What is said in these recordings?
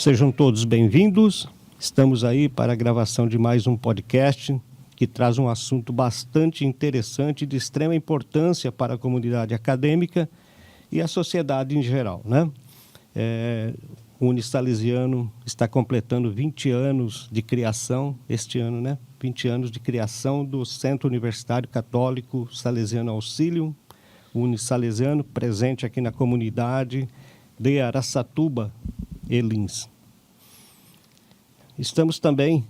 Sejam todos bem-vindos. Estamos aí para a gravação de mais um podcast que traz um assunto bastante interessante e de extrema importância para a comunidade acadêmica e a sociedade em geral, né? O Unisalesiano está completando 20 anos de criação, este ano, né? 20 anos de criação do Centro Universitário Católico Salesiano Auxílio, o Unisalesiano, presente aqui na comunidade de Araçatuba e Lins. Estamos também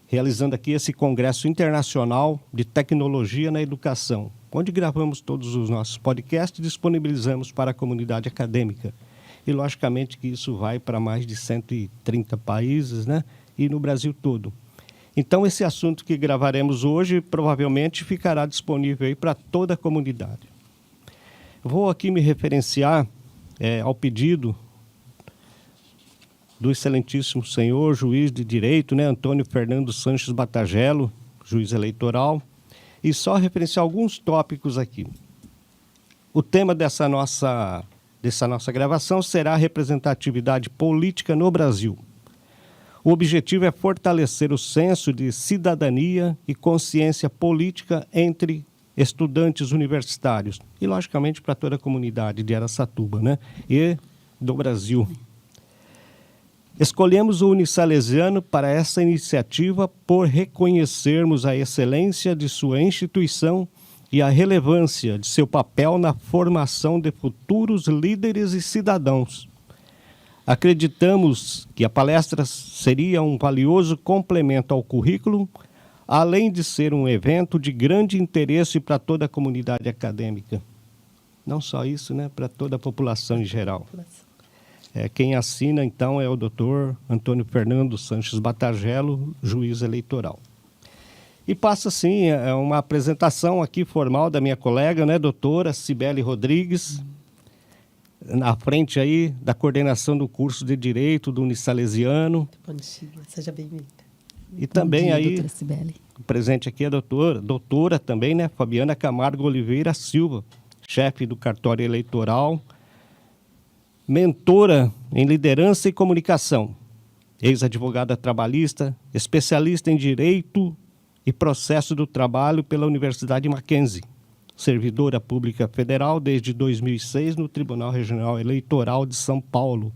realizando aqui esse Congresso Internacional de Tecnologia na Educação, onde gravamos todos os nossos podcasts e disponibilizamos para a comunidade acadêmica. E, logicamente, que isso vai para mais de 130 países, né? E no Brasil todo. Então, esse assunto que gravaremos hoje provavelmente ficará disponível aí para toda a comunidade. Vou aqui me referenciar ao pedido do excelentíssimo senhor juiz de direito, né, Antônio Fernando Sanches Batagelo, juiz eleitoral, e só referenciar alguns tópicos aqui. O tema dessa nossa gravação será a representatividade política no Brasil. O objetivo é fortalecer o senso de cidadania e consciência política entre estudantes universitários e, logicamente, para toda a comunidade de Araçatuba, né, e do Brasil. Escolhemos o Unisalesiano para essa iniciativa por reconhecermos a excelência de sua instituição e a relevância de seu papel na formação de futuros líderes e cidadãos. Acreditamos que a palestra seria um valioso complemento ao currículo, além de ser um evento de grande interesse para toda a comunidade acadêmica. Não só isso, né? Para toda a população em geral. Quem assina, então, é o doutor Antônio Fernando Sanches Batagelo, juiz eleitoral. E passa, sim, uma apresentação aqui formal da minha colega, né, doutora Cibele Rodrigues, na frente aí da coordenação do curso de Direito do Unisalesiano. Bom dia, seja bem-vinda. E também dia, aí, doutora Cibele. Presente aqui a doutora também, né, Fabiana Camargo Oliveira Silva, chefe do cartório eleitoral, mentora em liderança e comunicação, ex-advogada trabalhista, especialista em direito e processo do trabalho pela Universidade Mackenzie, servidora pública federal desde 2006 no Tribunal Regional Eleitoral de São Paulo,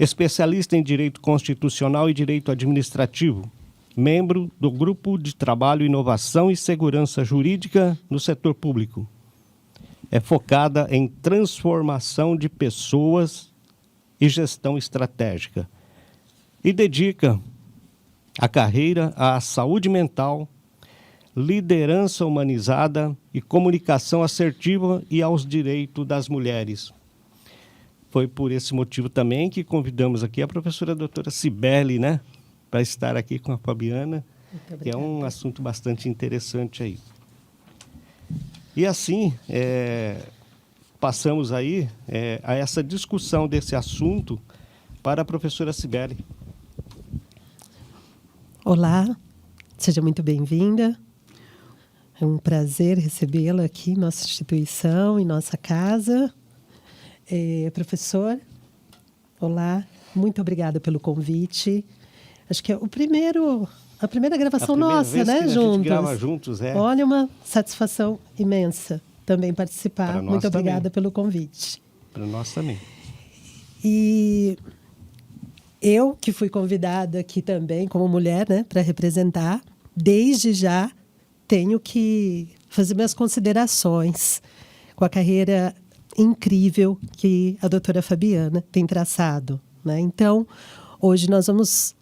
especialista em direito constitucional e direito administrativo, membro do Grupo de Trabalho, Inovação e Segurança Jurídica no setor público. É focada em transformação de pessoas e gestão estratégica. E dedica a carreira à saúde mental, liderança humanizada e comunicação assertiva e aos direitos das mulheres. Foi por esse motivo também que convidamos aqui a professora doutora Cibele, né, para estar aqui com a Fabiana, que é um assunto bastante interessante aí. E assim, passamos aí a essa discussão desse assunto para a professora Cibele. Olá, seja muito bem-vinda. É um prazer recebê-la aqui em nossa instituição, em nossa casa. Professor, olá, muito obrigada pelo convite. Acho que é a primeira gravação nossa, né, juntos. A gente grava juntos, Olha, uma satisfação imensa também participar. Muito obrigada pelo convite. Para nós também. E eu, que fui convidada aqui também como mulher, né, para representar, desde já tenho que fazer minhas considerações com a carreira incrível que a doutora Fabiana tem traçado, né? Então, hoje nós vamos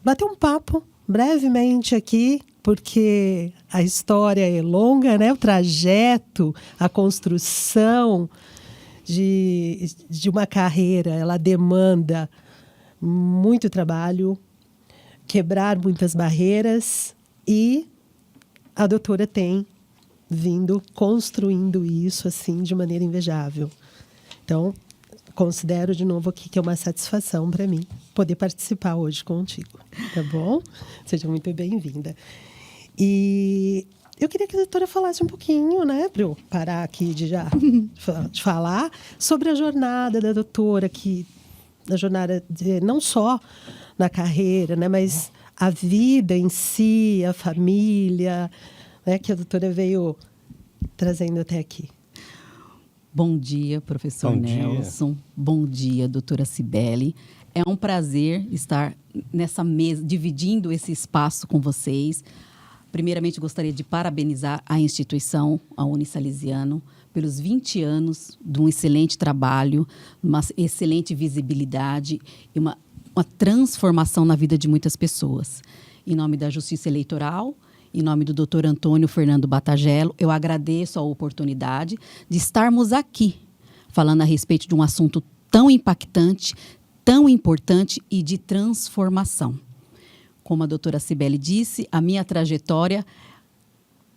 bater um papo brevemente aqui, porque a história é longa, né? O trajeto, a construção de uma carreira, ela demanda muito trabalho, quebrar muitas barreiras, e a doutora tem vindo construindo isso assim de maneira invejável. Então, considero de novo aqui que é uma satisfação para mim poder participar hoje contigo, tá bom? Seja muito bem-vinda. E eu queria que a doutora falasse um pouquinho, né, para eu parar aqui de falar, sobre a jornada da doutora, a jornada não só na carreira, né, mas a vida em si, a família, né, que a doutora veio trazendo até aqui. Bom dia, professor Nelson. Bom dia, doutora Cibele. É um prazer estar nessa mesa, dividindo esse espaço com vocês. Primeiramente, gostaria de parabenizar a instituição, a Unisalesiano, pelos 20 anos de um excelente trabalho, uma excelente visibilidade e uma transformação na vida de muitas pessoas. Em nome da Justiça Eleitoral, em nome do Dr. Antônio Fernando Batagello, eu agradeço a oportunidade de estarmos aqui falando a respeito de um assunto tão impactante, tão importante e de transformação. Como a doutora Cibele disse, a minha trajetória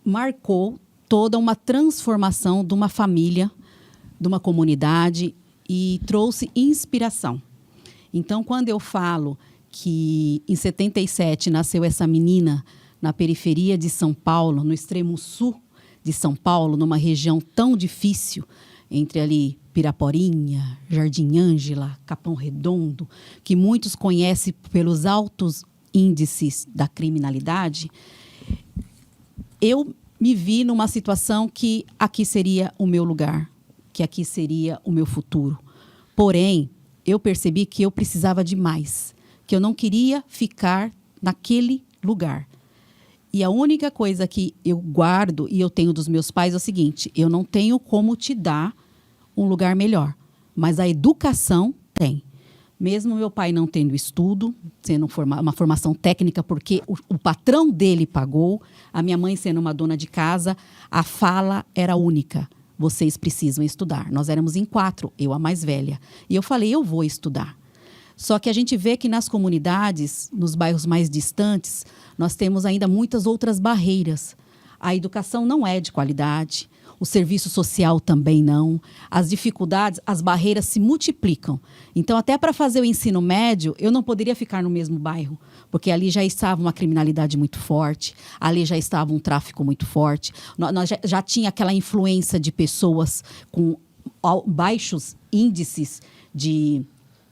marcou toda uma transformação de uma família, de uma comunidade e trouxe inspiração. Então, quando eu falo que em 77 nasceu essa menina na periferia de São Paulo, no extremo sul de São Paulo, numa região tão difícil, entre ali Piraporinha, Jardim Ângela, Capão Redondo, que muitos conhecem pelos altos índices da criminalidade, eu me vi numa situação que aqui seria o meu lugar, que aqui seria o meu futuro. Porém, eu percebi que eu precisava de mais, que eu não queria ficar naquele lugar. E a única coisa que eu guardo e eu tenho dos meus pais é o seguinte: eu não tenho como te dar um lugar melhor, mas a educação tem. Mesmo meu pai não tendo estudo, sendo uma formação técnica, porque o patrão dele pagou, a minha mãe sendo uma dona de casa, a fala era única: vocês precisam estudar. Nós éramos em 4, eu a mais velha. E eu falei, eu vou estudar. Só que a gente vê que nas comunidades, nos bairros mais distantes, nós temos ainda muitas outras barreiras. A educação não é de qualidade, o serviço social também não. As dificuldades, as barreiras se multiplicam. Então, até para fazer o ensino médio, eu não poderia ficar no mesmo bairro, porque ali já estava uma criminalidade muito forte, ali já estava um tráfico muito forte, nós já tinha aquela influência de pessoas com baixos índices de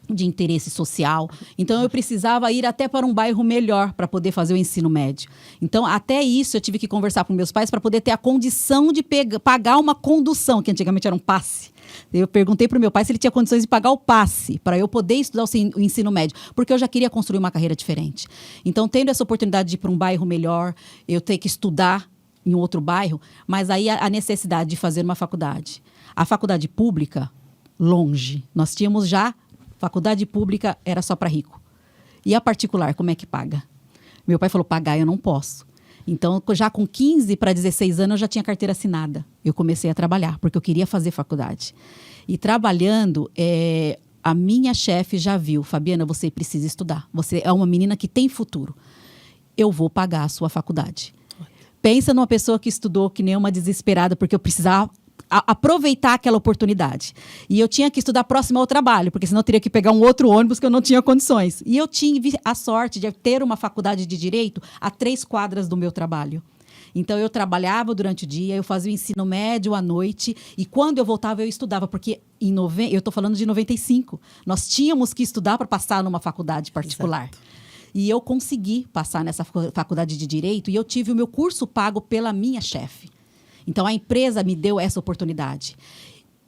interesse social. Então, eu precisava ir até para um bairro melhor para poder fazer o ensino médio. Então, até isso, eu tive que conversar com meus pais para poder ter a condição de pagar uma condução, que antigamente era um passe. Eu perguntei para o meu pai se ele tinha condições de pagar o passe para eu poder estudar o ensino médio, porque eu já queria construir uma carreira diferente. Então, tendo essa oportunidade de ir para um bairro melhor, eu ter que estudar em outro bairro, mas aí a necessidade de fazer uma faculdade. A faculdade pública, longe. Nós tínhamos já faculdade pública era só para rico. E a particular, como é que paga? Meu pai falou, pagar eu não posso. Então, já com 15 para 16 anos, eu já tinha carteira assinada. Eu comecei a trabalhar, porque eu queria fazer faculdade. E trabalhando, a minha chefe já viu, Fabiana, você precisa estudar. Você é uma menina que tem futuro. Eu vou pagar a sua faculdade. Pensa numa pessoa que estudou que nem uma desesperada, porque eu precisava aproveitar aquela oportunidade. E eu tinha que estudar próximo ao trabalho, porque senão eu teria que pegar um outro ônibus que eu não tinha condições. E eu tive a sorte de ter uma faculdade de Direito a 3 quadras do meu trabalho. Então, eu trabalhava durante o dia, eu fazia o ensino médio à noite, e quando eu voltava, eu estudava, porque eu estou falando de 95. Nós tínhamos que estudar para passar numa faculdade particular. Exato. E eu consegui passar nessa faculdade de Direito, e eu tive o meu curso pago pela minha chefe. Então, a empresa me deu essa oportunidade.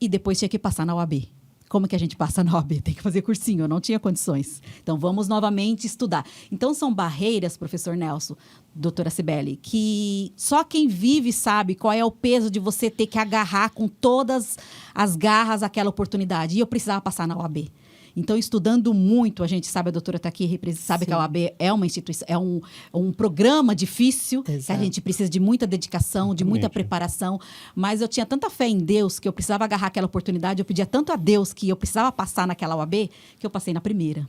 E depois tinha que passar na OAB. Como que a gente passa na OAB? Tem que fazer cursinho, eu não tinha condições. Então, vamos novamente estudar. Então, são barreiras, professor Nelson, doutora Cibele, que só quem vive sabe qual é o peso de você ter que agarrar com todas as garras aquela oportunidade. E eu precisava passar na OAB. Então, estudando muito, a gente sabe, a doutora está aqui, sabe que a OAB é uma instituição, é um programa difícil, que a gente precisa de muita dedicação, de muita preparação, mas eu tinha tanta fé em Deus que eu precisava agarrar aquela oportunidade, eu pedia tanto a Deus que eu precisava passar naquela OAB, que eu passei na primeira.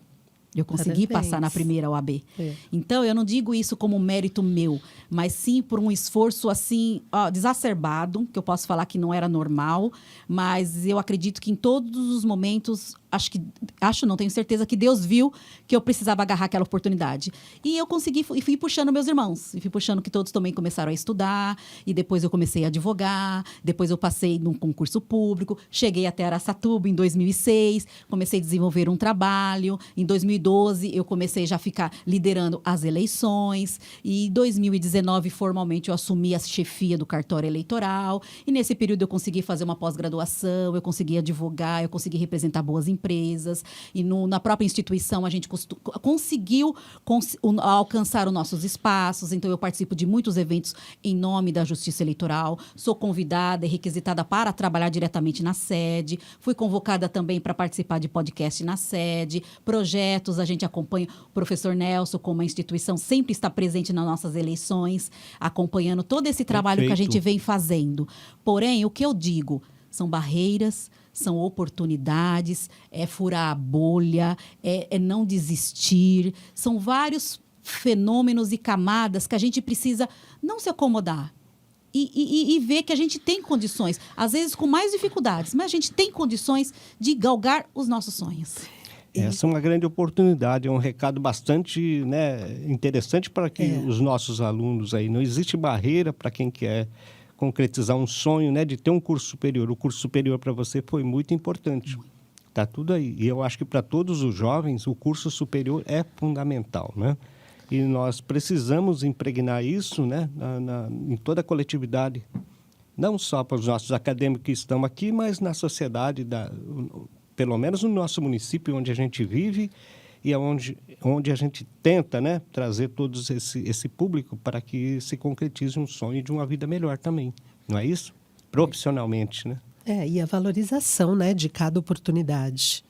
Eu consegui passar na primeira OAB. É. Então, eu não digo isso como mérito meu, mas sim por um esforço assim, desacerbado, que eu posso falar que não era normal, mas eu acredito que em todos os momentos não tenho certeza que Deus viu que eu precisava agarrar aquela oportunidade. E eu consegui, e fui puxando meus irmãos. E fui puxando que todos também começaram a estudar. E depois eu comecei a advogar. Depois eu passei num concurso público. Cheguei até Araçatuba em 2006. Comecei a desenvolver um trabalho. Em 2012, eu comecei já a ficar liderando as eleições. E em 2019, formalmente, eu assumi a chefia do cartório eleitoral. E nesse período eu consegui fazer uma pós-graduação, eu consegui advogar, eu consegui representar boas empresas. E na própria instituição a gente conseguiu alcançar os nossos espaços. Então eu participo de muitos eventos em nome da Justiça Eleitoral. Sou convidada e requisitada para trabalhar diretamente na sede. Fui convocada também para participar de podcast na sede. Projetos, a gente acompanha. O professor Nelson, como a instituição, sempre está presente nas nossas eleições, acompanhando todo esse trabalho que a gente vem fazendo. Porém, o que eu digo são barreiras, são oportunidades, é furar a bolha, é não desistir. São vários fenômenos e camadas que a gente precisa não se acomodar e ver que a gente tem condições, às vezes com mais dificuldades, mas a gente tem condições de galgar os nossos sonhos. Essa é uma grande oportunidade, é um recado bastante, né, interessante para que os nossos alunos aí. Não existe barreira para quem quer concretizar um sonho, né, de ter um curso superior. O curso superior para você foi muito importante. Está tudo aí. E eu acho que para todos os jovens o curso superior é fundamental, né? E nós precisamos impregnar isso, né, em toda a coletividade. Não só para os nossos acadêmicos que estão aqui, mas na sociedade, pelo menos no nosso município onde a gente vive e onde a gente tenta, né, trazer todos esse público para que se concretize um sonho de uma vida melhor também, não é isso? Profissionalmente, né? E a valorização, né, de cada oportunidade.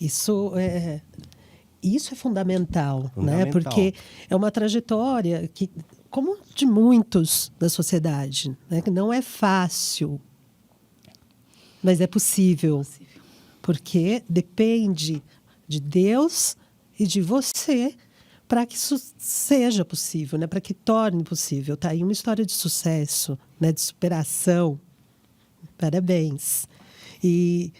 Isso é fundamental, né? Porque é uma trajetória que, como de muitos da sociedade, né, que não é fácil, mas é possível. Porque depende de Deus e de você para que isso seja possível, né? Para que torne possível. Tá aí uma história de sucesso, né? De superação. Parabéns. E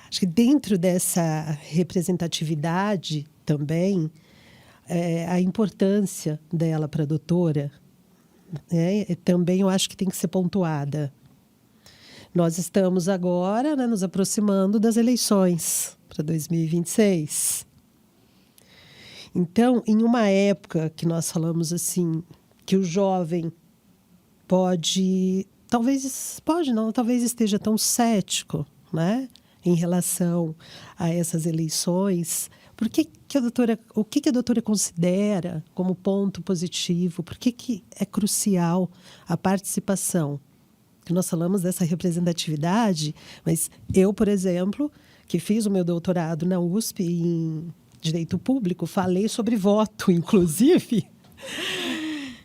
acho que dentro dessa representatividade também, a importância dela para a doutora, né? Também eu acho que tem que ser pontuada. Nós estamos agora, né, nos aproximando das eleições para 2026. Então, em uma época que nós falamos assim, que o jovem talvez esteja tão cético, né, em relação a essas eleições, o que a doutora considera como ponto positivo? Por que é crucial a participação? Nós falamos dessa representatividade, mas eu, por exemplo, que fiz o meu doutorado na USP em Direito Público, falei sobre voto, inclusive.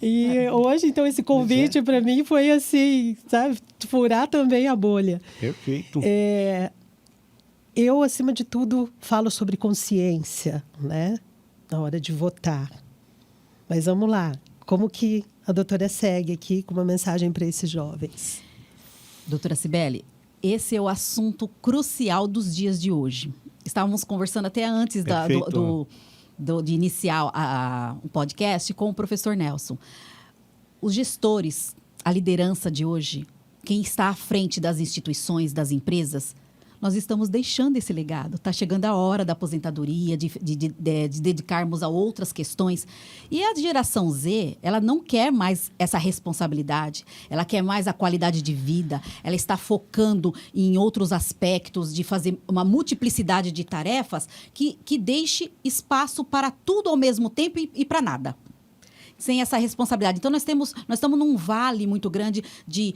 E hoje, então, esse convite para mim foi assim, sabe, furar também a bolha. Perfeito. Eu, acima de tudo, falo sobre consciência, né, na hora de votar. Mas vamos lá, como que a doutora segue aqui com uma mensagem para esses jovens? Doutora Cibele, esse é o assunto crucial dos dias de hoje. Estávamos conversando até antes de iniciar o podcast com o professor Nelson. Os gestores, a liderança de hoje, quem está à frente das instituições, das empresas, nós estamos deixando esse legado. Está chegando a hora da aposentadoria, de dedicarmos a outras questões. E a geração Z, ela não quer mais essa responsabilidade. Ela quer mais a qualidade de vida. Ela está focando em outros aspectos, de fazer uma multiplicidade de tarefas que deixe espaço para tudo ao mesmo tempo e para nada. Sem essa responsabilidade. Então, nós estamos num vale muito grande de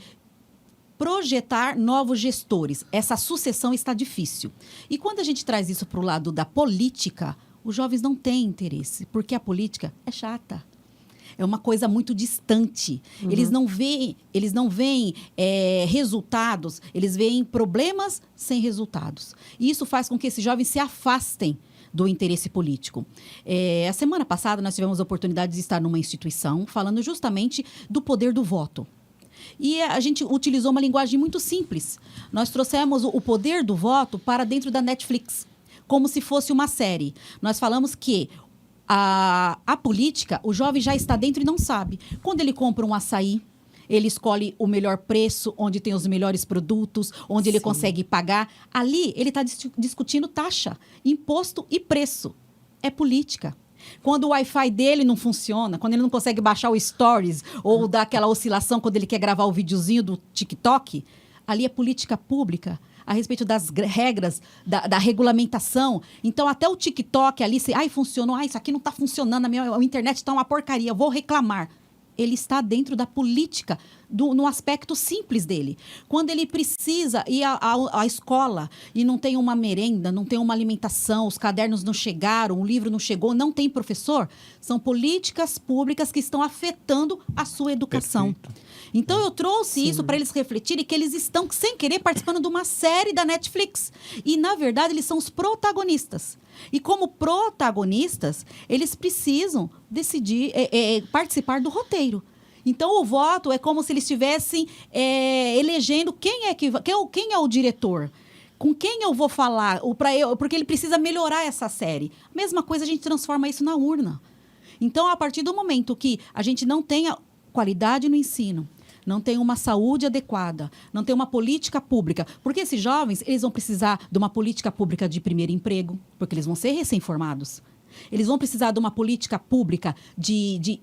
projetar novos gestores. Essa sucessão está difícil. E quando a gente traz isso para o lado da política, os jovens não têm interesse, porque a política é chata. É uma coisa muito distante. Uhum. Eles não veem resultados, eles veem problemas sem resultados. E isso faz com que esses jovens se afastem do interesse político. A semana passada, nós tivemos a oportunidade de estar numa instituição falando justamente do poder do voto. E a gente utilizou uma linguagem muito simples. Nós trouxemos o poder do voto para dentro da Netflix. como se fosse uma série. Nós falamos que a política, o jovem já está dentro e não sabe. Quando ele compra um açaí, ele escolhe o melhor preço, onde tem os melhores produtos, onde ele consegue pagar. Ali, ele está discutindo taxa, imposto e preço. É política. Quando o Wi-Fi dele não funciona, quando ele não consegue baixar o Stories ou dar aquela oscilação quando ele quer gravar o videozinho do TikTok, ali é política pública a respeito das regras, da regulamentação. Então, até o TikTok ali, funcionou, isso aqui não está funcionando, a internet está uma porcaria, eu vou reclamar. Ele está dentro da política, no aspecto simples dele. Quando ele precisa ir à escola e não tem uma merenda, não tem uma alimentação, os cadernos não chegaram, o livro não chegou, não tem professor, são políticas públicas que estão afetando a sua educação. Perfeito. Então, eu trouxe isso para eles refletirem que eles estão, sem querer, participando de uma série da Netflix. E, na verdade, eles são os protagonistas. E, como protagonistas, eles precisam decidir, participar do roteiro. Então, o voto é como se eles estivessem elegendo quem é o diretor. Com quem eu vou falar? Porque ele precisa melhorar essa série. Mesma coisa, a gente transforma isso na urna. Então, a partir do momento que a gente não tenha qualidade no ensino, não tem uma saúde adequada, não tem uma política pública. Porque esses jovens, eles vão precisar de uma política pública de primeiro emprego, porque eles vão ser recém-formados. Eles vão precisar de uma política pública de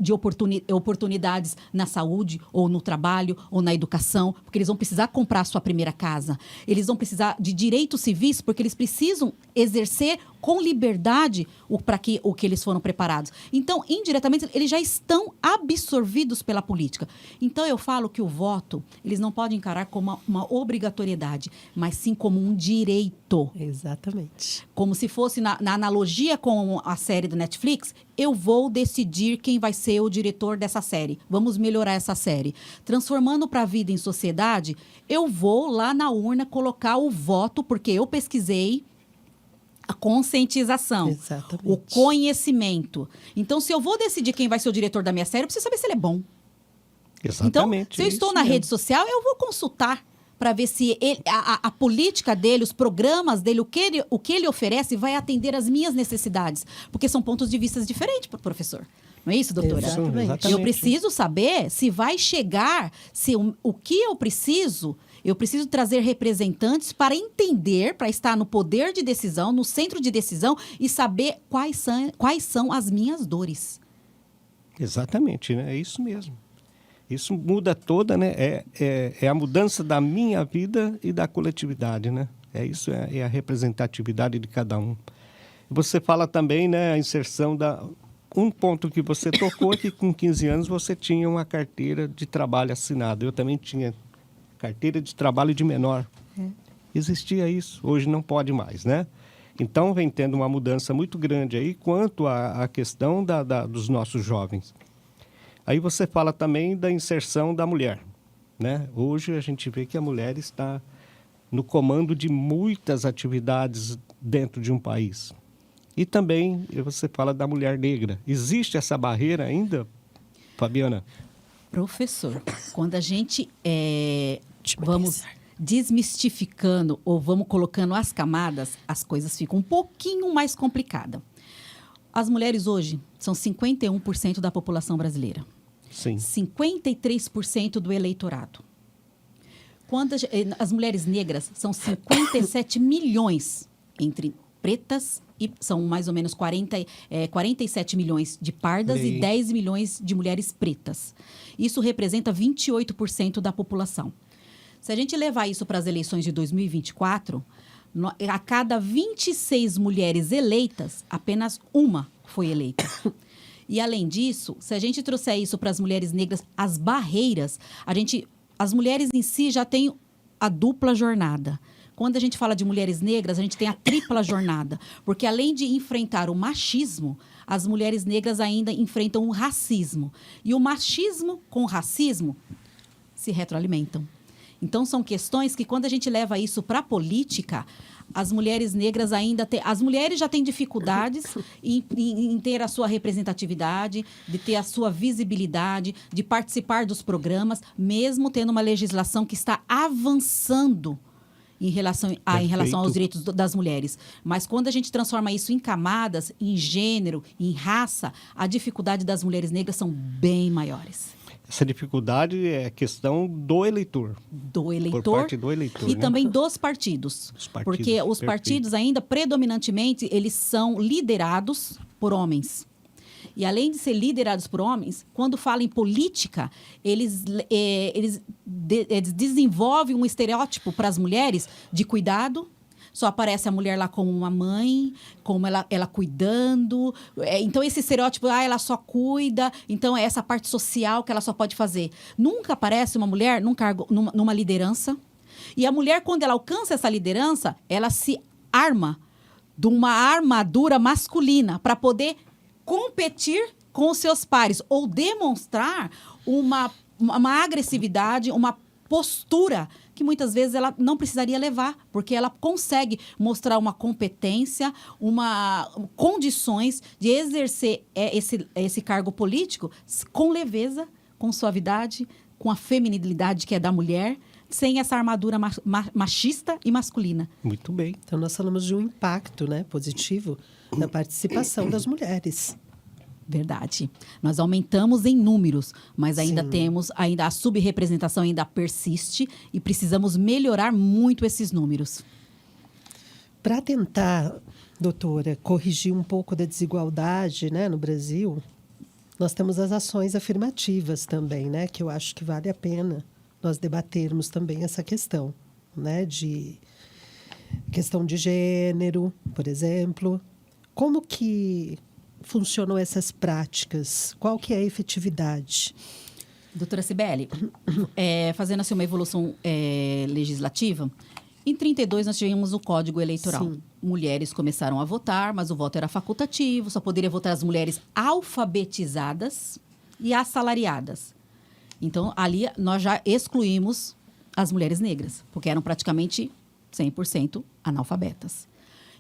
oportunidades na saúde, ou no trabalho, ou na educação, porque eles vão precisar comprar a sua primeira casa. Eles vão precisar de direitos civis, porque eles precisam exercer com liberdade o que eles foram preparados. Então, indiretamente, eles já estão absorvidos pela política. Então, eu falo que o voto, eles não podem encarar como uma obrigatoriedade, mas sim como um direito. Exatamente. Como se fosse, na analogia com a série do Netflix, eu vou decidir quem vai ser o diretor dessa série. Vamos melhorar essa série. Transformando para a vida em sociedade, eu vou lá na urna colocar o voto, porque eu pesquisei, a conscientização, exatamente, o conhecimento. Então, se eu vou decidir quem vai ser o diretor da minha série, eu preciso saber se ele é bom. Exatamente. Então, se eu estou na rede social, eu vou consultar para ver se a política dele, os programas dele, o que ele oferece vai atender às minhas necessidades. Porque são pontos de vista diferentes para o professor. Não é isso, doutora? Exatamente. Eu preciso saber se vai chegar, se o que eu preciso trazer representantes para entender, para estar no poder de decisão, no centro de decisão e saber quais são as minhas dores. Exatamente, né? É isso mesmo. Isso muda toda, né? É a mudança da minha vida e da coletividade, né? Isso é a representatividade de cada um. Você fala também, né, a inserção um ponto que você tocou é que com 15 anos você tinha uma carteira de trabalho assinada. Eu também tinha carteira de trabalho de menor. Existia isso, hoje não pode mais, né? Então vem tendo uma mudança muito grande aí quanto à questão dos nossos jovens. Aí você fala também da inserção da mulher, né? Hoje a gente vê que a mulher está no comando de muitas atividades dentro de um país. E também você fala da mulher negra. Existe essa barreira ainda, Fabiana? Professor, quando a gente vamos desmistificando ou vamos colocando as camadas, as coisas ficam um pouquinho mais complicadas. As mulheres hoje são 51% da população brasileira. Sim. 53% do eleitorado. As mulheres negras são 57 milhões entre pretas e são mais ou menos 47 milhões de pardas e 10 milhões de mulheres pretas. Isso representa 28% da população. Se a gente levar isso para as eleições de 2024, a cada 26 mulheres eleitas, apenas uma foi eleita. E, além disso, se a gente trouxer isso para as mulheres negras, as barreiras, as mulheres em si já têm a dupla jornada. Quando a gente fala de mulheres negras, a gente tem a tripla jornada. Porque, além de enfrentar o machismo, as mulheres negras ainda enfrentam o racismo. E o machismo com o racismo se retroalimentam. Então, são questões que, quando a gente leva isso para a política, as mulheres negras as mulheres já têm dificuldades em ter a sua representatividade, de ter a sua visibilidade, de participar dos programas, mesmo tendo uma legislação que está avançando em relação aos direitos das mulheres. Mas quando a gente transforma isso em camadas, em gênero, em raça, a dificuldade das mulheres negras são bem maiores. Essa dificuldade é questão do eleitor. Por parte do eleitor. E também dos partidos. Porque os partidos ainda, predominantemente, eles são liderados por homens. E além de ser liderados por homens, quando falam em política, eles desenvolvem um estereótipo para as mulheres de cuidado. Só aparece a mulher lá como uma mãe, como ela cuidando. Então, esse estereótipo, ela só cuida. Então, é essa parte social que ela só pode fazer. Nunca aparece uma mulher num cargo, numa liderança. E a mulher, quando ela alcança essa liderança, ela se arma de uma armadura masculina para poder competir com os seus pares ou demonstrar uma agressividade, uma postura que muitas vezes ela não precisaria levar, porque ela consegue mostrar uma competência, condições de exercer esse cargo político com leveza, com suavidade, com a feminilidade que é da mulher, sem essa armadura machista e masculina. Muito bem. Então, nós falamos de um impacto, né, positivo na participação das mulheres. Verdade. Nós aumentamos em números, mas ainda temos, a subrepresentação ainda persiste e precisamos melhorar muito esses números. Para tentar, doutora, corrigir um pouco da desigualdade, né, no Brasil, nós temos as ações afirmativas também, né, que eu acho que vale a pena nós debatermos também essa questão, né, de questão de gênero, por exemplo. Como que funcionam essas práticas? Qual que é a efetividade? Doutora Cibele, fazendo assim uma evolução legislativa, em 32 nós tivemos o Código Eleitoral. Sim. Mulheres começaram a votar, mas o voto era facultativo, só poderia votar as mulheres alfabetizadas e assalariadas. Então, ali nós já excluímos as mulheres negras, porque eram praticamente 100% analfabetas.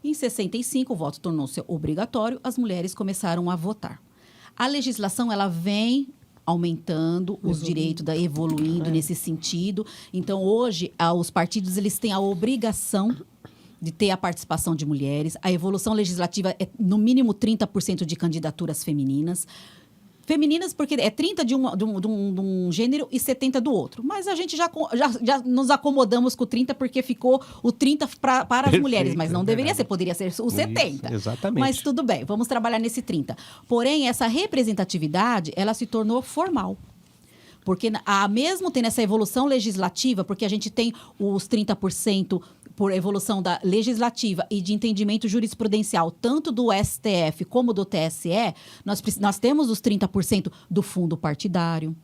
Em 65, o voto tornou-se obrigatório, as mulheres começaram a votar. A legislação, ela vem aumentando os direitos, evoluindo nesse sentido. Então, hoje, os partidos eles têm a obrigação de ter a participação de mulheres. A evolução legislativa é, no mínimo, 30% de candidaturas femininas. Femininas porque é 30 de um gênero e 70 do outro. Mas a gente já nos acomodamos com o 30 porque ficou o 30 para as mulheres. Mas não deveria ser, poderia ser o 70. Isso, exatamente. Mas tudo bem, vamos trabalhar nesse 30. Porém, essa representatividade, ela se tornou formal. Porque mesmo tendo essa evolução legislativa, porque a gente tem os 30% por evolução da legislativa e de entendimento jurisprudencial, tanto do STF como do TSE, nós temos os 30% do fundo partidário,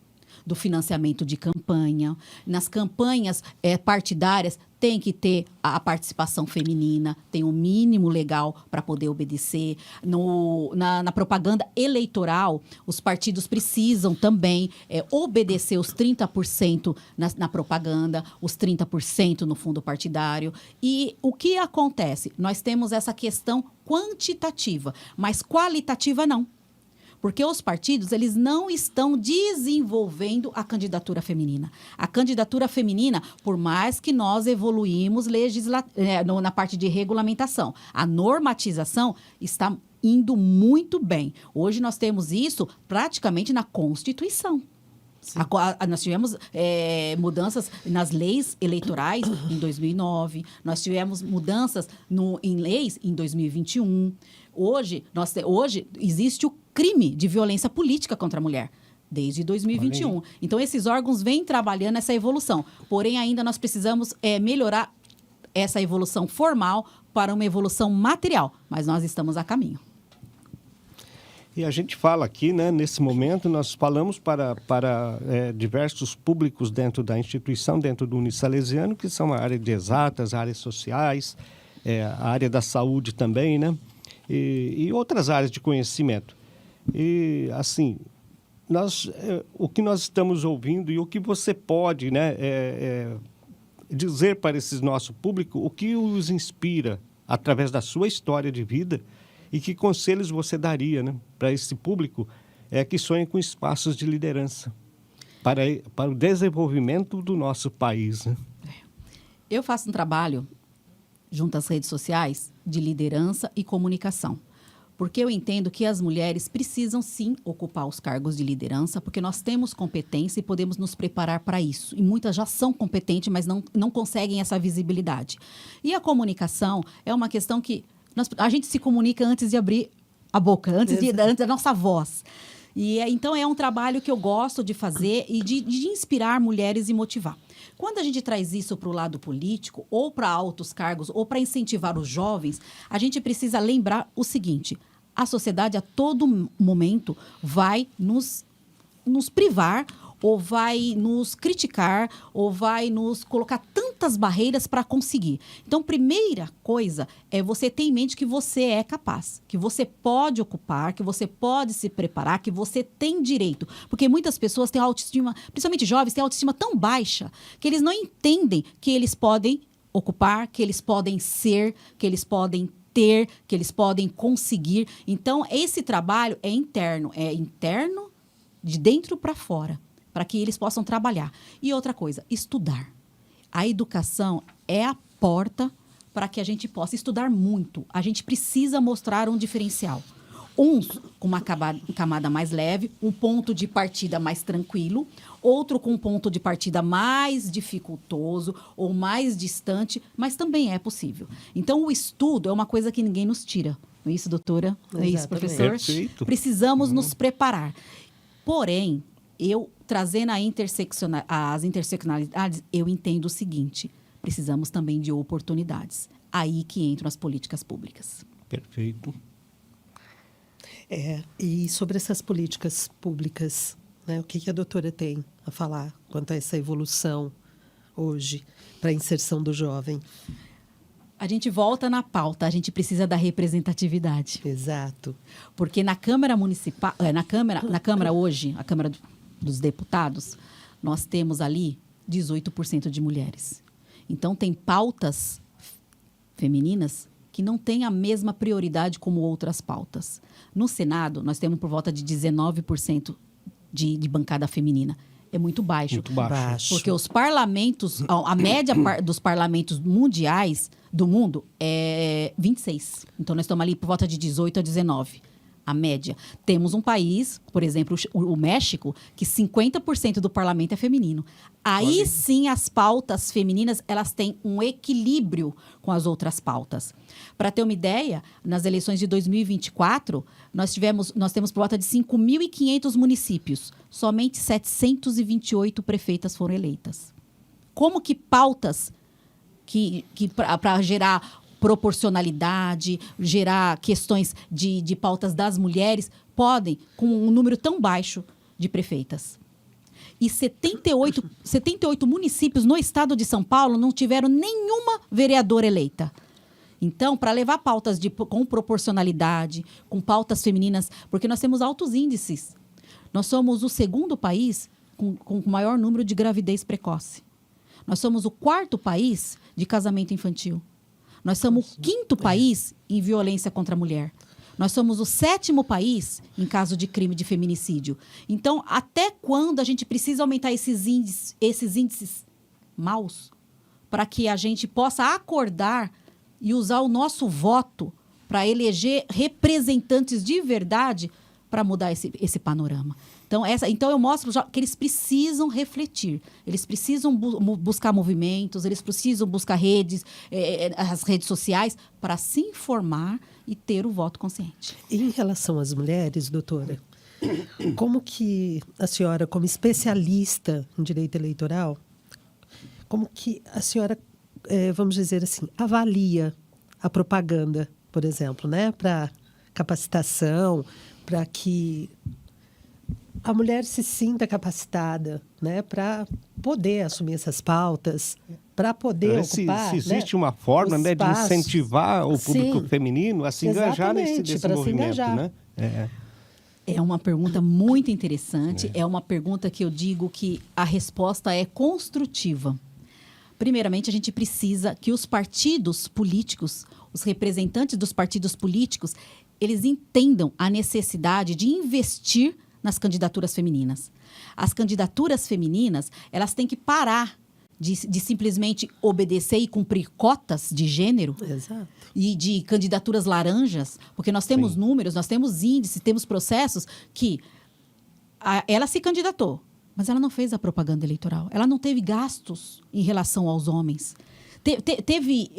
do financiamento de campanha. Nas campanhas partidárias, tem que ter a participação feminina, tem um mínimo legal para poder obedecer. Na propaganda eleitoral, os partidos precisam também obedecer os 30% na propaganda, os 30% no fundo partidário. E o que acontece? Nós temos essa questão quantitativa, mas qualitativa não. Porque os partidos, eles não estão desenvolvendo a candidatura feminina. A candidatura feminina, por mais que nós evoluímos na parte de regulamentação, a normatização está indo muito bem. Hoje nós temos isso praticamente na Constituição. Nós tivemos mudanças nas leis eleitorais em 2009, nós tivemos mudanças em leis em 2021. Hoje existe o crime de violência política contra a mulher, desde 2021. Então, esses órgãos vêm trabalhando essa evolução. Porém, ainda nós precisamos melhorar essa evolução formal para uma evolução material. Mas nós estamos a caminho. E a gente fala aqui, né, nesse momento, nós falamos para diversos públicos dentro da instituição, dentro do Unisalesiano, que são a área de exatas, áreas sociais, a área da saúde também, né? E outras áreas de conhecimento. E, assim, o que nós estamos ouvindo e o que você pode, né, dizer para esse nosso público, o que os inspira através da sua história de vida e que conselhos você daria, né, para esse público que sonha com espaços de liderança para o desenvolvimento do nosso país, né? Eu faço um trabalho junto às redes sociais de liderança e comunicação. Porque eu entendo que as mulheres precisam, sim, ocupar os cargos de liderança, porque nós temos competência e podemos nos preparar para isso. E muitas já são competentes, mas não conseguem essa visibilidade. E a comunicação é uma questão que a gente se comunica antes de abrir a boca, antes da nossa voz. Então, é um trabalho que eu gosto de fazer e de inspirar mulheres e motivar. Quando a gente traz isso para o lado político, ou para altos cargos, ou para incentivar os jovens, a gente precisa lembrar o seguinte: a sociedade a todo momento vai nos privar, ou vai nos criticar, ou vai nos colocar tantas barreiras para conseguir. Então, primeira coisa é você ter em mente que você é capaz, que você pode ocupar, que você pode se preparar, que você tem direito. Porque muitas pessoas têm autoestima, principalmente jovens, têm autoestima tão baixa que eles não entendem que eles podem ocupar, que eles podem ser, que eles podem ter, que eles podem conseguir. Então, esse trabalho é interno de dentro para fora, para que eles possam trabalhar. E outra coisa, estudar. A educação é a porta para que a gente possa estudar muito. A gente precisa mostrar um diferencial. Uns com uma camada mais leve, um ponto de partida mais tranquilo, outro com um ponto de partida mais dificultoso ou mais distante, mas também é possível. Então, o estudo é uma coisa que ninguém nos tira. Não é isso, doutora? Não é isso, professor? Perfeito. Precisamos nos preparar. Porém, trazendo as interseccionalidades, eu entendo o seguinte: precisamos também de oportunidades. Aí que entram as políticas públicas. Perfeito. E sobre essas políticas públicas, né, o que a doutora tem a falar quanto a essa evolução hoje para a inserção do jovem? A gente volta na pauta, a gente precisa da representatividade. Exato. Porque na Câmara Municipal, na Câmara hoje, a Câmara dos Deputados, nós temos ali 18% de mulheres. Então, tem pautas femininas que não têm a mesma prioridade como outras pautas. No Senado, nós temos por volta de 19% de bancada feminina. É muito baixo. Muito baixo. Porque os parlamentos, a média dos parlamentos mundiais do mundo é 26. Então, nós estamos ali por volta de 18 a 19. A média. Temos um país, por exemplo, o México, que 50% do parlamento é feminino. Aí sim, as pautas femininas, elas têm um equilíbrio com as outras pautas. Para ter uma ideia, nas eleições de 2024, nós temos por volta de 5.500 municípios. Somente 728 prefeitas foram eleitas. Como que pautas para gerar proporcionalidade, gerar questões de pautas das mulheres, podem, com um número tão baixo de prefeitas. E 78 municípios no estado de São Paulo não tiveram nenhuma vereadora eleita. Então, para levar pautas com proporcionalidade, com pautas femininas, porque nós temos altos índices. Nós somos o segundo país com o maior número de gravidez precoce. Nós somos o quarto país de casamento infantil. Nós somos o quinto país em violência contra a mulher. Nós somos o 7º país em caso de crime de feminicídio. Então, até quando a gente precisa aumentar esses índices maus para que a gente possa acordar e usar o nosso voto para eleger representantes de verdade para mudar esse panorama? Então, eu mostro que eles precisam refletir, eles precisam buscar movimentos, eles precisam buscar as redes sociais para se informar e ter o voto consciente. E em relação às mulheres, doutora, como que a senhora, como especialista em direito eleitoral, como que a senhora, vamos dizer assim, avalia a propaganda, por exemplo, né, para capacitação, para que a mulher se sinta capacitada, né, para poder assumir essas pautas, para poder ocupar... Se existe uma forma, né, de incentivar o público feminino a se engajar nesse movimento, né? É uma pergunta muito interessante, é uma pergunta que eu digo que a resposta é construtiva. Primeiramente, a gente precisa que os partidos políticos, os representantes dos partidos políticos, eles entendam a necessidade de investir nas candidaturas femininas. As candidaturas femininas, elas têm que parar de simplesmente obedecer e cumprir cotas de gênero. Exato. E de candidaturas laranjas, porque nós temos números, nós temos índices, temos processos que ela se candidatou, mas ela não fez a propaganda eleitoral. Ela não teve gastos em relação aos homens. Teve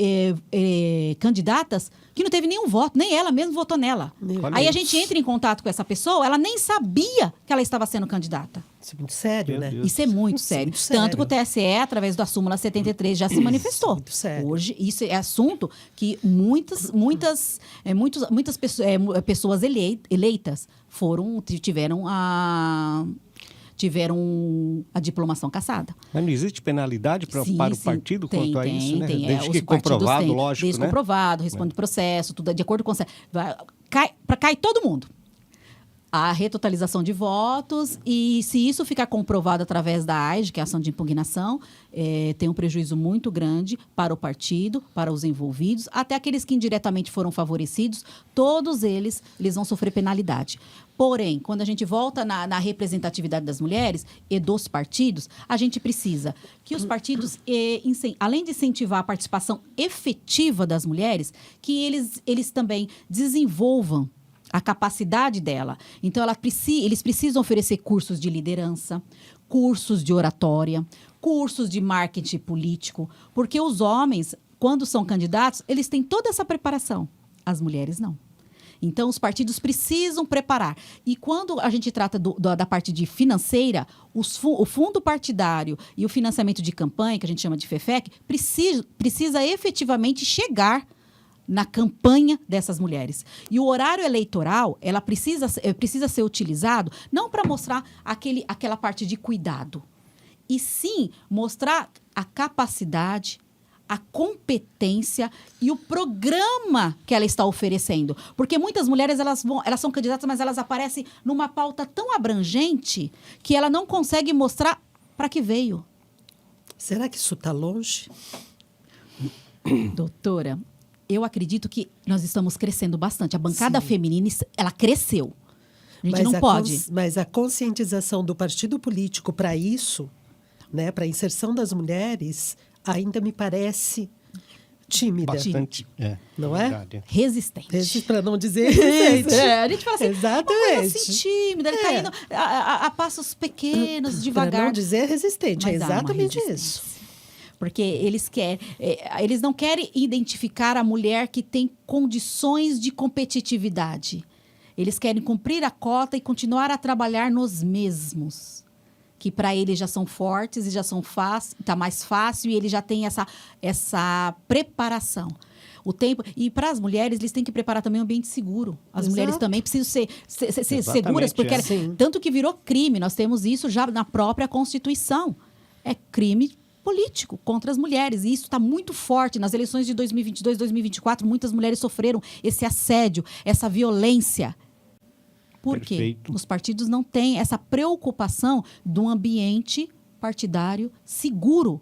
candidatas que não teve nenhum voto, nem ela mesma votou nela. Aí a gente entra em contato com essa pessoa, ela nem sabia que ela estava sendo candidata. Isso é muito sério, né? Isso é muito sério. Muito sério. Tanto que o TSE, através da súmula 73, já se manifestou. Muito sério. Hoje, isso é assunto que muitas pessoas eleitas tiveram a diplomação cassada. Mas não existe penalidade para o partido quanto a isso, né? Tem, desde que comprovado, lógico, desde né? comprovado, responde processo, tudo de acordo com... Cai todo mundo. A retotalização de votos, e se isso ficar comprovado através da AIGE, que é a ação de impugnação, tem um prejuízo muito grande para o partido, para os envolvidos, até aqueles que indiretamente foram favorecidos, todos eles vão sofrer penalidade. Porém, quando a gente volta na representatividade das mulheres e dos partidos, a gente precisa que os partidos, além de incentivar a participação efetiva das mulheres, que eles também desenvolvam a capacidade dela. Então, eles precisam oferecer cursos de liderança, cursos de oratória, cursos de marketing político, porque os homens, quando são candidatos, eles têm toda essa preparação. As mulheres não. Então, os partidos precisam preparar. E quando a gente trata da parte de financeira, o fundo partidário e o financiamento de campanha, que a gente chama de FEFEC, precisa efetivamente chegar na campanha dessas mulheres. E o horário eleitoral, ela precisa ser utilizado não para mostrar aquela parte de cuidado, e sim mostrar a capacidade, a competência e o programa que ela está oferecendo. Porque muitas mulheres, elas são candidatas, mas elas aparecem numa pauta tão abrangente que ela não consegue mostrar para que veio. Será que isso está longe? Doutora, eu acredito que nós estamos crescendo bastante. A bancada feminina, ela cresceu. A gente não pode. Mas a conscientização do partido político para isso, né, para a inserção das mulheres, ainda me parece tímida. Bastante, não é? Verdade. Resistente. Para não dizer resistente. A gente fala assim, exatamente. Uma coisa assim tímida, ele está indo a passos pequenos, devagar. Para não dizer resistente, Mas é exatamente isso. Porque eles não querem identificar a mulher que tem condições de competitividade. Eles querem cumprir a cota e continuar a trabalhar nos mesmos. Que para eles já são fortes e já são está mais fácil, e eles já têm essa preparação. O tempo, e para as mulheres, eles têm que preparar também um ambiente seguro. As mulheres também precisam ser seguras, porque tanto que virou crime. Nós temos isso já na própria Constituição. É crime político contra as mulheres. E isso está muito forte. Nas eleições de 2022, 2024, muitas mulheres sofreram esse assédio, essa violência. Por quê? Os partidos não têm essa preocupação de um ambiente partidário seguro.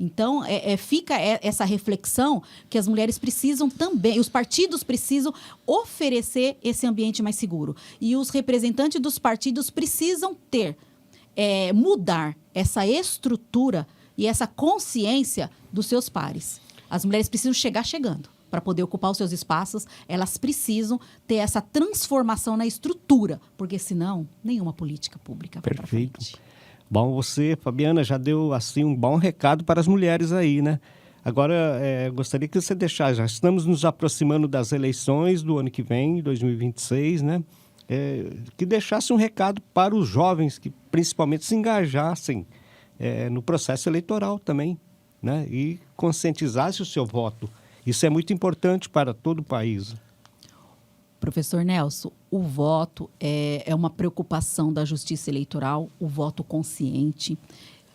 Então, fica essa reflexão que as mulheres precisam também, os partidos precisam oferecer esse ambiente mais seguro. E os representantes dos partidos precisam mudar essa estrutura e essa consciência dos seus pares. As mulheres precisam chegar chegando. Para poder ocupar os seus espaços, elas precisam ter essa transformação na estrutura, porque senão, nenhuma política pública vai para frente. Perfeito. Bom, você, Fabiana, já deu assim um bom recado para as mulheres aí, né? Agora, gostaria que você deixasse, já estamos nos aproximando das eleições do ano que vem, 2026, né? Que deixasse um recado para os jovens que principalmente se engajassem no processo eleitoral também, né? E conscientizasse o seu voto. Isso é muito importante para todo o país. Professor Nelson, o voto é uma preocupação da justiça eleitoral, o voto consciente,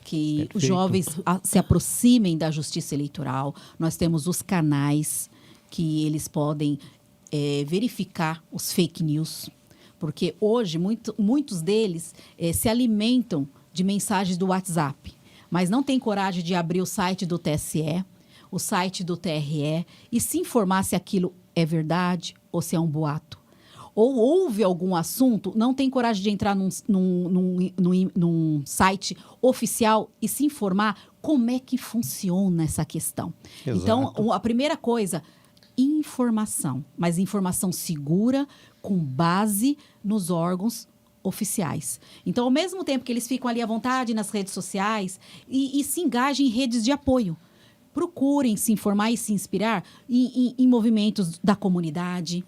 que Perfeito. Os jovens se aproximem da justiça eleitoral. Nós temos os canais que eles podem verificar os fake news, porque hoje muitos deles se alimentam de mensagens do WhatsApp, mas não têm coragem de abrir o site do TSE, o site do TRE, e se informar se aquilo é verdade ou se é um boato. ou ouve algum assunto, não tem coragem de entrar num site oficial e se informar como é que funciona essa questão. Exato. Então, a primeira coisa, informação, mas informação segura, com base nos órgãos oficiais. Então, ao mesmo tempo que eles ficam ali à vontade nas redes sociais e se engajem em redes de apoio, procurem se informar e se inspirar em movimentos da comunidade,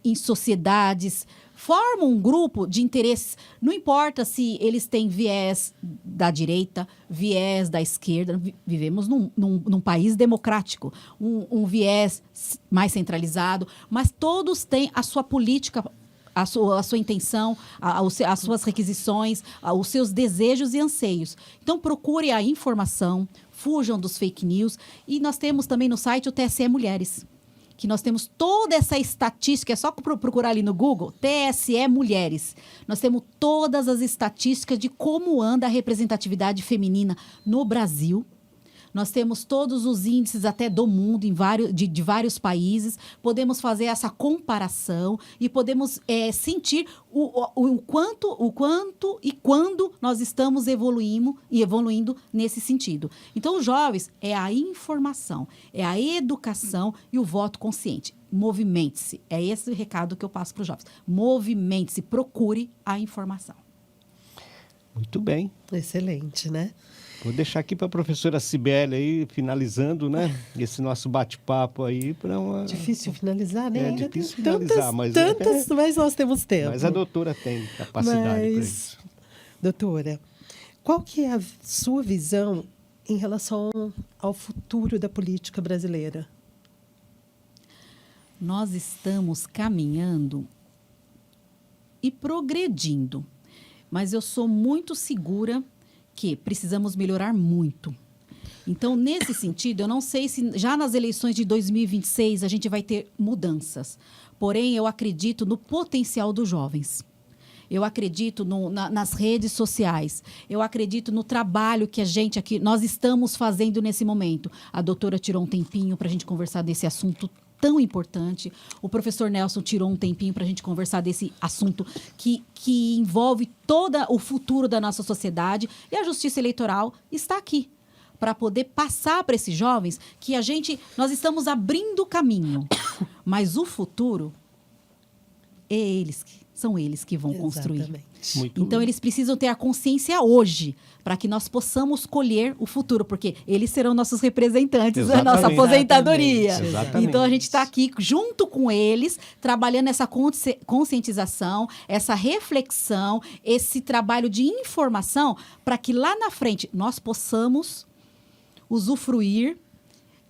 em sociedades, formam um grupo de interesses, não importa se eles têm viés da direita, viés da esquerda, vivemos num país democrático, um viés mais centralizado, mas todos têm a sua política, a sua intenção, as suas requisições, os seus desejos e anseios. Então, procure a informação, fujam dos fake news, e nós temos também no site o TSE Mulheres, que nós temos toda essa estatística, é só procurar ali no Google, TSE Mulheres. Nós temos todas as estatísticas de como anda a representatividade feminina no Brasil. Nós temos todos os índices até do mundo, de vários países. Podemos fazer essa comparação e podemos sentir o quanto e quando nós estamos evoluindo nesse sentido. Então, os jovens é a informação, é a educação e o voto consciente. Movimente-se. É esse o recado que eu passo para os jovens. Movimente-se, procure a informação. Muito bem. Excelente, né? Vou deixar aqui para a professora Cibele aí, finalizando, né? Esse nosso bate-papo aí para uma... Difícil finalizar, né? É difícil finalizar, mas nós temos tempo. Mas a doutora tem capacidade para isso. Doutora, qual que é a sua visão em relação ao futuro da política brasileira? Nós estamos caminhando e progredindo, mas eu sou muito segura que precisamos melhorar muito. Então, nesse sentido, eu não sei se já nas eleições de 2026 a gente vai ter mudanças. Porém, eu acredito no potencial dos jovens. Eu acredito nas redes sociais. Eu acredito no trabalho que nós estamos fazendo nesse momento. A doutora tirou um tempinho para a gente conversar desse assunto tão importante. O professor Nelson tirou um tempinho para a gente conversar desse assunto que envolve todo o futuro da nossa sociedade. E a Justiça Eleitoral está aqui para poder passar para esses jovens que nós estamos abrindo caminho. Mas o futuro são eles que vão construir. Então, eles precisam ter a consciência hoje para que nós possamos colher o futuro, porque eles serão nossos representantes da nossa aposentadoria. Exatamente. Então, a gente está aqui junto com eles, trabalhando essa conscientização, essa reflexão, esse trabalho de informação, para que lá na frente nós possamos usufruir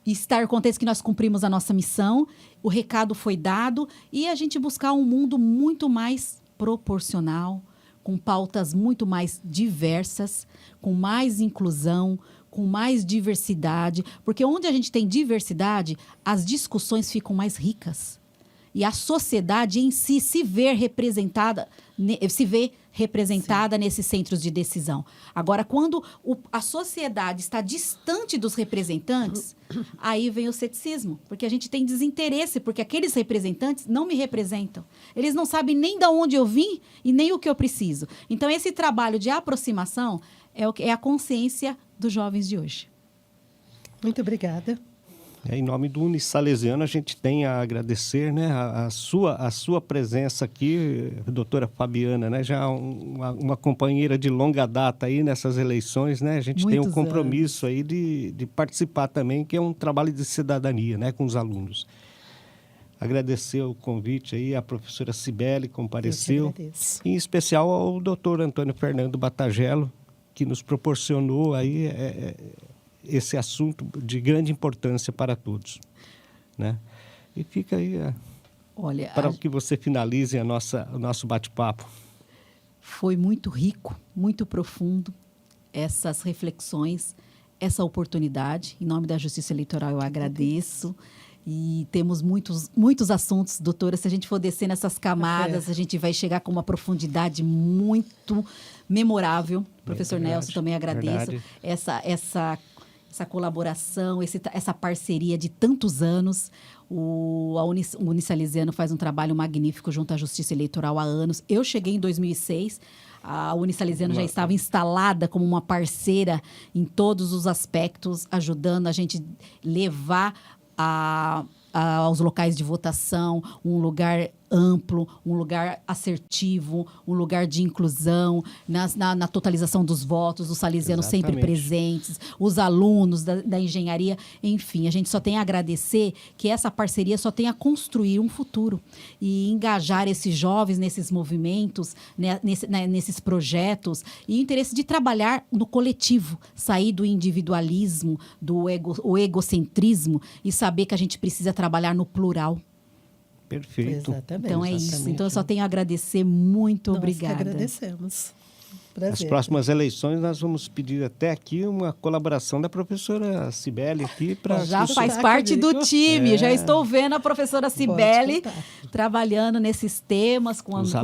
e estar contentes que nós cumprimos a nossa missão, o recado foi dado, e a gente buscar um mundo muito mais proporcional, com pautas muito mais diversas, com mais inclusão, com mais diversidade, porque onde a gente tem diversidade, as discussões ficam mais ricas. E a sociedade em si se vê representada nesses centros de decisão. Agora, quando a sociedade está distante dos representantes, aí vem o ceticismo, porque a gente tem desinteresse, porque aqueles representantes não me representam. Eles não sabem nem de onde eu vim e nem o que eu preciso. Então, esse trabalho de aproximação é a consciência dos jovens de hoje. Muito obrigada. Em nome do Unisalesiano, a gente tem a agradecer, né, a sua presença aqui, doutora Fabiana, né, já uma companheira de longa data aí nessas eleições, né, a gente tem um compromisso aí de participar também, que é um trabalho de cidadania, né, com os alunos. Agradecer o convite aí, a professora Cibele compareceu, em especial ao doutor Antônio Fernando Batagello, que nos proporcionou aí esse assunto de grande importância para todos, né? E fica aí para que você finalize o nosso bate-papo. Foi muito rico, muito profundo essas reflexões, essa oportunidade. Em nome da Justiça Eleitoral, eu agradeço. E temos muitos assuntos, doutora. Se a gente for descer nessas camadas, a gente vai chegar com uma profundidade muito memorável. Professor Nelson, também agradeço essa essa colaboração, essa parceria de tantos anos. O Unisalesiano faz um trabalho magnífico junto à Justiça Eleitoral há anos. Eu cheguei em 2006, a Unisalesiano já estava instalada como uma parceira em todos os aspectos, ajudando a gente levar aos locais de votação um lugar amplo, um lugar assertivo, um lugar de inclusão, na totalização dos votos, os salesianos sempre presentes, os alunos da engenharia, enfim, a gente só tem a agradecer que essa parceria só tem a construir um futuro e engajar esses jovens nesses movimentos, nesses projetos e o interesse de trabalhar no coletivo, sair do individualismo, do egocentrismo e saber que a gente precisa trabalhar no plural. Perfeito. Exatamente. Então é isso. Então eu só tenho a agradecer. Muito obrigada. Nós que agradecemos. Prazer. As próximas eleições nós vamos pedir até aqui uma colaboração da professora Cibele aqui para já faz parte do time. Já estou vendo a professora Cibele trabalhando nesses temas conosco,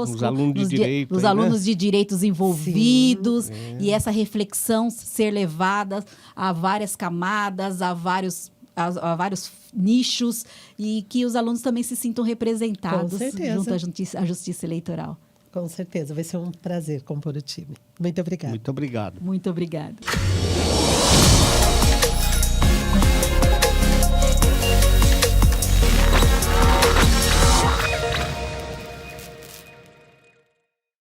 os alunos de direito, os alunos de direitos envolvidos e essa reflexão ser levada a várias camadas, a vários nichos e que os alunos também se sintam representados junto à Justiça Eleitoral. Com certeza, vai ser um prazer compor o time. Muito obrigada. Muito obrigado. Muito obrigada.